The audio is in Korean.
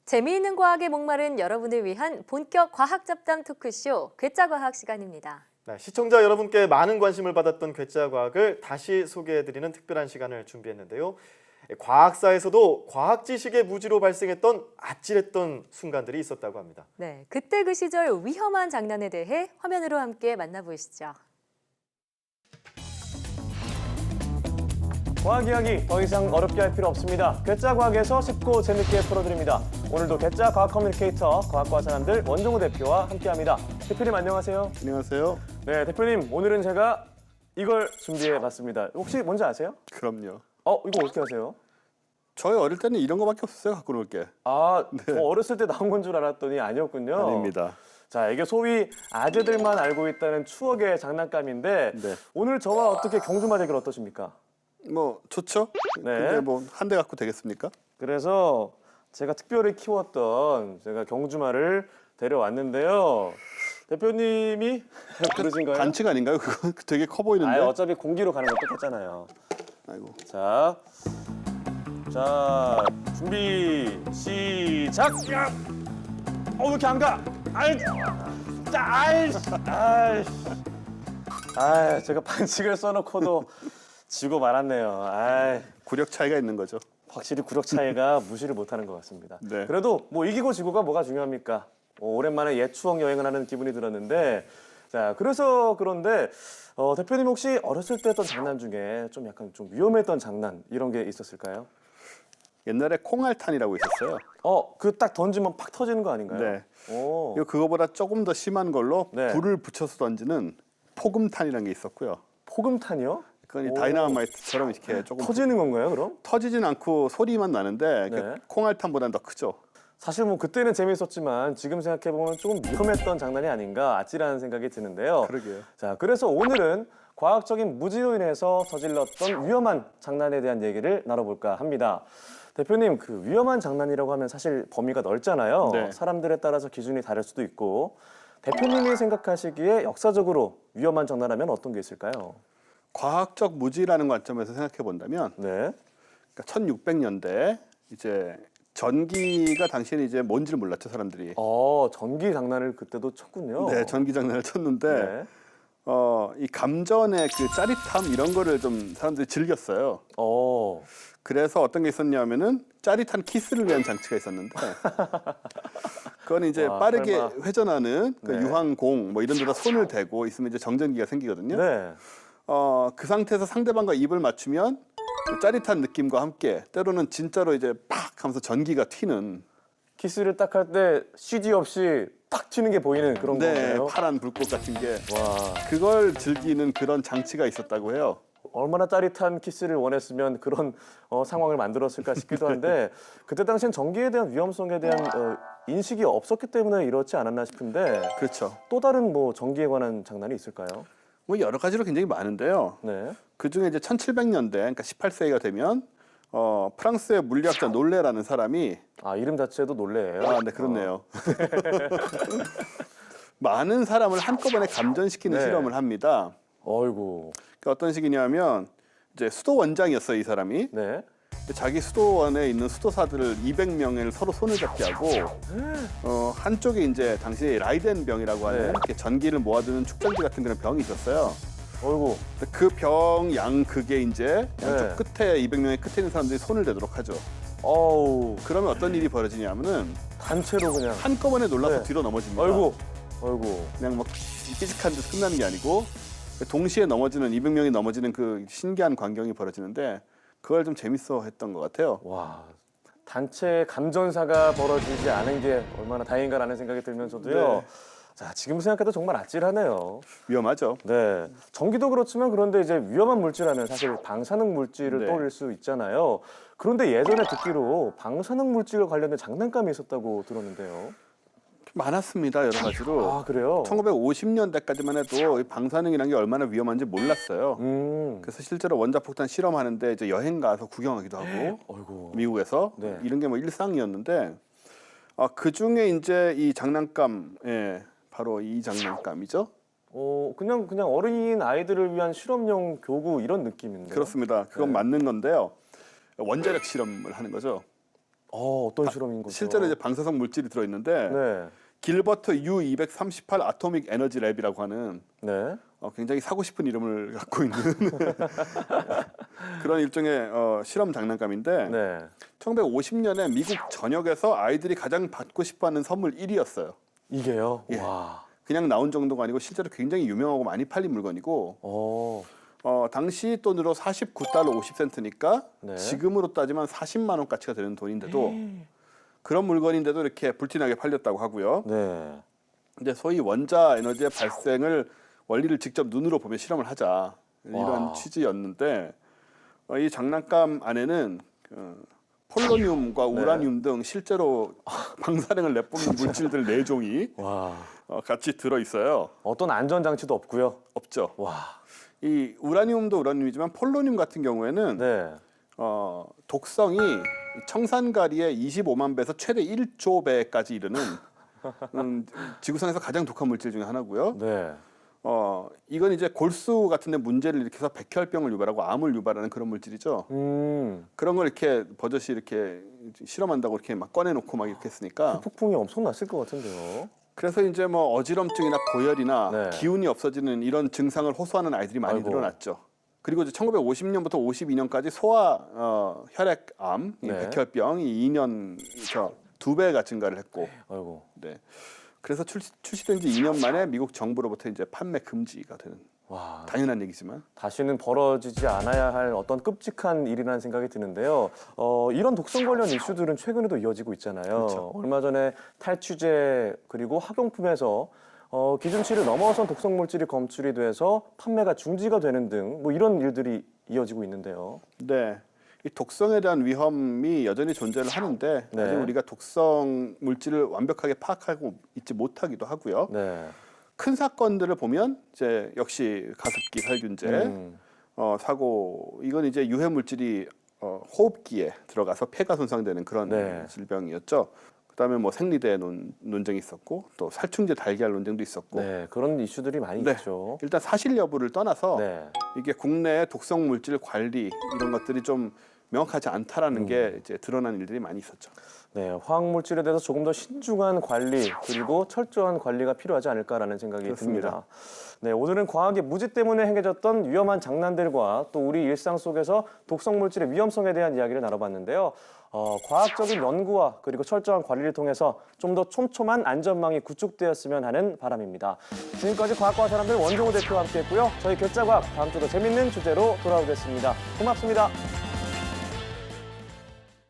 재미있는 과학에 목마른 여러분을 위한 본격 과학 잡담 토크쇼 괴짜과학 시간입니다. 네, 시청자 여러분께 많은 관심을 받았던 괴짜과학을 다시 소개해드리는 특별한 시간을 준비했는데요. 과학사에서도 과학 지식의 무지로 발생했던 아찔했던 순간들이 있었다고 합니다. 네, 그때 그 시절 위험한 장난에 대해 화면으로 함께 만나보시죠. 과학 이야기 더 이상 어렵게 할 필요 없습니다. 괴짜과학에서 쉽고 재밌게 풀어드립니다. 오늘도 괴짜 과학 커뮤니케이터 과학과 사람들 원종우 대표와 함께합니다. 대표님 안녕하세요. 안녕하세요. 네, 대표님 오늘은 제가 이걸 준비해봤습니다. 혹시 뭔지 아세요? 그럼요. 이거 어떻게 아세요? 저희 어릴 때는 이런 거밖에 없었어요. 갖고 놀 게. 저 어렸을 때 나온 건 줄 알았더니 아니었군요. 아닙니다. 자, 이게 소위 아재들만 알고 있다는 추억의 장난감인데 네. 오늘 저와 어떻게 경주마대결 어떠십니까? 뭐 좋죠. 네. 근데 뭐 한 대 갖고 되겠습니까? 그래서 제가 특별히 키웠던 제가 경주마를 데려왔는데요. 대표님이 부르신 거예요? 반칙 아닌가요? 그거 되게 커 보이는데. 어차피 공기로 가는 거 똑같잖아요. 아이고. 자, 준비 시작. 야, 왜 이렇게 안 가? 제가 반칙을 써놓고도 지고 말았네요. 구력 차이가 있는 거죠. 확실히 구력 차이가 무시를 못하는 것 같습니다. 네. 그래도 뭐 이기고 지고가 뭐가 중요합니까? 오랜만에 옛 추억 여행을 하는 기분이 들었는데, 자 그래서 그런데 대표님 혹시 어렸을 때 했던 장난 중에 좀 약간 좀 위험했던 장난 이런 게 있었을까요? 옛날에 콩알탄이라고 있었어요. 그 딱 던지면 팍 터지는 거 아닌가요? 네. 오. 이거 그거보다 조금 더 심한 걸로 네. 불을 붙여서 던지는 포금탄이라는 게 있었고요. 포금탄이요? 그건 이 오. 다이나마이트처럼 이렇게 조금 터지는 건가요, 그럼? 터지진 않고 소리만 나는데 네. 콩알탄보다는 더 크죠. 사실 뭐 그때는 재밌었지만 지금 생각해보면 조금 위험했던 장난이 아닌가 아찔한 생각이 드는데요. 그러게요. 자, 그래서 오늘은 과학적인 무지로 인해서 저질렀던 위험한 장난에 대한 얘기를 나눠볼까 합니다. 대표님, 그 위험한 장난이라고 하면 사실 범위가 넓잖아요. 네. 사람들에 따라서 기준이 다를 수도 있고 대표님이 생각하시기에 역사적으로 위험한 장난하면 어떤 게 있을까요? 과학적 무지라는 관점에서 생각해 본다면 네. 그러니까 1600년대 이제 전기가 당시에는 이제 뭔지를 몰랐죠 사람들이. 전기 장난을 그때도 쳤군요. 네, 전기 장난을 쳤는데 네. 이 감전의 그 짜릿함 이런 거를 좀 사람들이 즐겼어요. 그래서 어떤 게 있었냐면은 짜릿한 키스를 위한 장치가 있었는데 그건 이제 와, 빠르게 설마. 회전하는 그 네. 유황공 뭐 이런 데다 손을 대고 있으면 이제 정전기가 생기거든요. 네. 그 상태에서 상대방과 입을 맞추면 그 짜릿한 느낌과 함께 때로는 진짜로 이제 팍 하면서 전기가 튀는 키스를 딱 할 때 CG 없이 탁 튀는 게 보이는 그런 네, 건가요? 파란 불꽃 같은 게 와, 그걸 즐기는 그런 장치가 있었다고 해요. 얼마나 짜릿한 키스를 원했으면 그런 상황을 만들었을까 싶기도 한데 그때 당시엔 전기에 대한 위험성에 대한 인식이 없었기 때문에 이렇지 않았나 싶은데 그렇죠. 또 다른 뭐 전기에 관한 장난이 있을까요? 뭐 여러 가지로 굉장히 많은데요. 네. 그 중에 이제 1700년대, 그러니까 18세기가 되면 프랑스의 물리학자 놀레라는 사람이 이름 자체도 놀래예요. 네, 그렇네요. 많은 사람을 한꺼번에 감전시키는 네. 실험을 합니다. 어이구. 그러니까 어떤 식이냐면 이제 수도 원장이었어요, 이 사람이. 네. 자기 수도원에 있는 수도사들을 200명을 서로 손을 잡게 하고 한쪽에 이제 당시 라이덴 병이라고 하는 네. 이렇게 전기를 모아두는 축전기 같은 그런 병이 있었어요. 어이구. 그 병 양극에 이제 양쪽 네. 끝에 200명의 끝에 있는 사람들이 손을 대도록 하죠. 어우. 그러면 어떤 일이 벌어지냐면은 단체로 그냥. 한꺼번에 놀라서 네. 뒤로 넘어집니다. 어이구. 어이구. 그냥 막 삐직한 듯 끝나는 게 아니고 동시에 넘어지는 200명이 넘어지는 그 신기한 광경이 벌어지는데 그걸 좀 재밌어 했던 것 같아요. 와, 단체 감전사가 벌어지지 않은 게 얼마나 다행인가라는 생각이 들면서도요. 네. 자, 지금 생각해도 정말 아찔하네요. 위험하죠. 네, 전기도 그렇지만 그런데 이제 위험한 물질하면 사실 방사능 물질을 네. 떠올릴 수 있잖아요. 그런데 예전에 듣기로 방사능 물질과 관련된 장난감이 있었다고 들었는데요. 많았습니다, 여러 가지로. 그래요? 1950년대까지만 해도 이 방사능이라는 게 얼마나 위험한지 몰랐어요. 그래서 실제로 원자폭탄 실험하는데 이제 여행 가서 구경하기도 하고 어이구. 미국에서 네. 이런 게 뭐 일상이었는데 그 중에 이제 이 장난감, 바로 이 장난감이죠. 그냥 어린이인 아이들을 위한 실험용 교구 이런 느낌인데요. 그렇습니다. 그건 네. 맞는 건데요. 원자력 실험을 하는 거죠. 어떤 실험인 거죠? 실제로 이제 방사성 물질이 들어있는데 네. 길버트 U238 아토믹 에너지 랩이라고 하는 네. 굉장히 사고 싶은 이름을 갖고 있는 그런 일종의 실험 장난감인데 네. 1950년에 미국 전역에서 아이들이 가장 받고 싶어하는 선물 1위였어요. 이게요? 예. 와. 그냥 나온 정도가 아니고 실제로 굉장히 유명하고 많이 팔린 물건이고 당시 돈으로 49달러 50센트니까 네. 지금으로 따지면 40만 원 가치가 되는 돈인데도 그런 물건인데도 이렇게 불티나게 팔렸다고 하고요. 네. 근데 소위 원자 에너지의 발생을 원리를 직접 눈으로 보며 실험을 하자 이런 와. 취지였는데 이 장난감 안에는 폴로늄과 우라늄 등 실제로 방사능을 내뿜는 물질들 4종이 와. 같이 들어 있어요. 어떤 안전 장치도 없고요. 없죠. 와. 이 우라늄도 우라늄이지만 폴로늄 같은 경우에는 네. 독성이 청산가리의 25만 배에서 최대 1조 배까지 이르는 지구상에서 가장 독한 물질 중에 하나고요. 네. 이건 이제 골수 같은데 문제를 일으켜서 백혈병을 유발하고 암을 유발하는 그런 물질이죠. 그런 걸 이렇게 버젓이 이렇게 실험한다고 이렇게 막 꺼내놓고 막 이렇게 했으니까. 폭풍이 엄청났을 것 같은데요. 그래서 이제 뭐 어지럼증이나 고열이나 네. 기운이 없어지는 이런 증상을 호소하는 아이들이 많이 아이고. 늘어났죠. 그리고 이제 1950년부터 52년까지 소아 혈액암, 이 네. 백혈병이 2년 2배가 증가를 했고. 아이고. 네. 그래서 출시된 지 2년 만에 미국 정부로부터 이제 판매 금지가 되는 와. 당연한 얘기지만 다시는 벌어지지 않아야 할 어떤 끔찍한 일이라는 생각이 드는데요. 이런 독성 관련 이슈들은 최근에도 이어지고 있잖아요. 그렇죠. 얼마 전에 탈취제 그리고 학용품에서 기준치를 넘어선 독성 물질이 검출이 돼서 판매가 중지가 되는 등 뭐 이런 일들이 이어지고 있는데요. 네. 이 독성에 대한 위험이 여전히 존재를 하는데 네. 아직 우리가 독성 물질을 완벽하게 파악하고 있지 못하기도 하고요. 네. 큰 사건들을 보면 이제 역시 가습기 살균제 사고 이건 이제 유해 물질이 호흡기에 들어가서 폐가 손상되는 그런 네. 질병이었죠. 그다음에 뭐 생리대 논쟁이 있었고 또 살충제 달걀 논쟁도 있었고. 네, 그런 이슈들이 많이 네. 있죠. 일단 사실 여부를 떠나서 네. 이게 국내의 독성 물질 관리 이런 것들이 좀 명확하지 않다라는 게 이제 드러난 일들이 많이 있었죠. 네, 화학 물질에 대해서 조금 더 신중한 관리 그리고 철저한 관리가 필요하지 않을까라는 생각이 그렇습니다. 듭니다. 네, 오늘은 과학의 무지 때문에 행해졌던 위험한 장난들과 또 우리 일상 속에서 독성 물질의 위험성에 대한 이야기를 나눠봤는데요. 과학적인 연구와 그리고 철저한 관리를 통해서 좀 더 촘촘한 안전망이 구축되었으면 하는 바람입니다. 지금까지 과학과 사람들 원종우 대표와 함께했고요. 저희 괴짜과학 다음 주도 재밌는 주제로 돌아오겠습니다. 고맙습니다.